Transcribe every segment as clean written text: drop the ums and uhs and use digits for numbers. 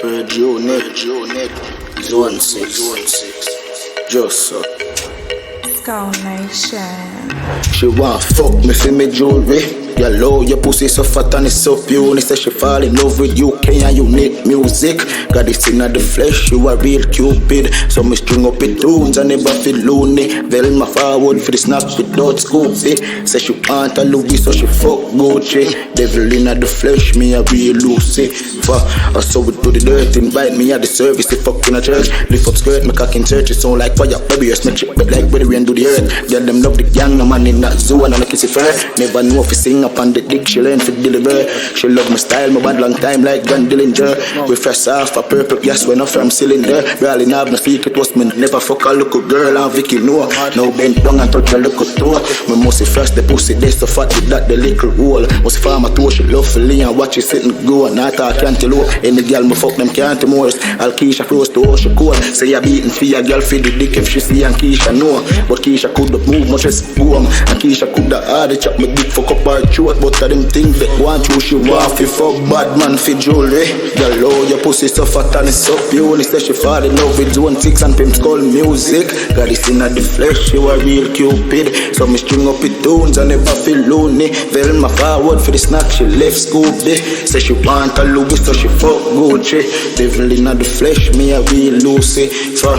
Unit, Zone 6, just so. Skull Nation. She want fuck me for me jewelry. You love your pussy so fat and it's so pure. Say she fall in love with UK and you need music. Got this in the flesh, you a real cupid. So me string up the tunes and never feel loony. Velma forward for the snap without scoopy. Say she want a Louis so she fuck Gucci. Devil in the flesh, me a real Lucifer. I saw it do the dirt, invite me at the service. The fuck in a church, lift up skirt, me cock in church. It sound like fire, baby, you make shit like where the rain do the earth. Girl them love the gang, no man in that zoo and I kiss it first. Never know if you sing up on the dick, she learn to deliver. She love my style, my bad long time like John Dillinger. We fresh off a purple gas when I'm from cylinder. Barely have no feet, it was me never fuck a little girl and Vicky know. Now bend down and touch a little toe. Me must fresh the pussy, they so fat with that the little hole. Must farm a toe, she love for lean and watch it sit and go. And I talk can't low. Any girl me fuck them can't most. I'll Keisha close to her, she cold. Say I beating for a girl for the dick if she see and Keisha know. But Keisha could have move much as boom. And Keisha could have hard chop me dick fuck up her throat. But of them things that want you, she want fi fuck bad man fi jewelry. Girl, oh, your pussy so fat and it's so pure. Say she fall in love with Zone 6 and Pimp Skull music. Got this in the flesh, you a real cupid. So me string up it tunes and never feel loony. Velma forward for the snack, she left Scoopy. Say she want a Louis so she fuck Gucci. Devil in the flesh, me a real Lucifer.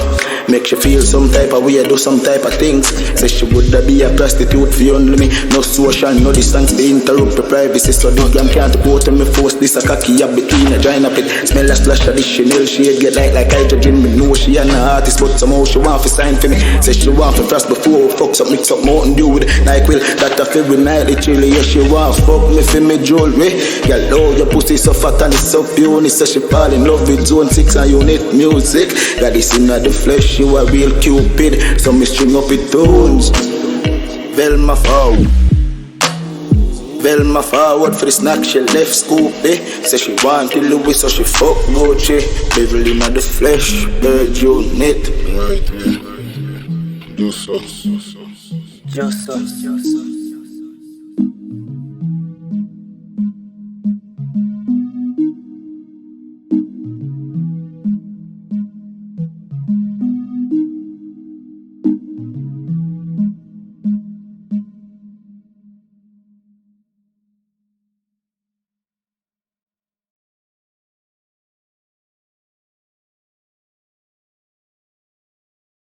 Make she feel some type of way, do some type of things. Say she would be a prostitute for only me. No social, no distance, they interrupt the privacy. So the gram can't go to me force this a cocky up between a giant up it. Smell a splash of the Chanel shade, get like hydrogen. Me know she ain't an artist, but somehow she want to sign for me. Say she want to frost before fucks up, mix up Mountain Dew with like will. That a every night, the chilly, yeah, she want fuck me for me jewelry. Girl, oh, your pussy so fat and it's so pure. Say she fall in love with Zone 6 and you need music. Got this in the flesh, you a real cupid. So me string up it tunes. Velma forward for the snack, she left Scoopy. Say she want to Louis so she fuck Gucci. Devil in the flesh, bird unit. Right, just us.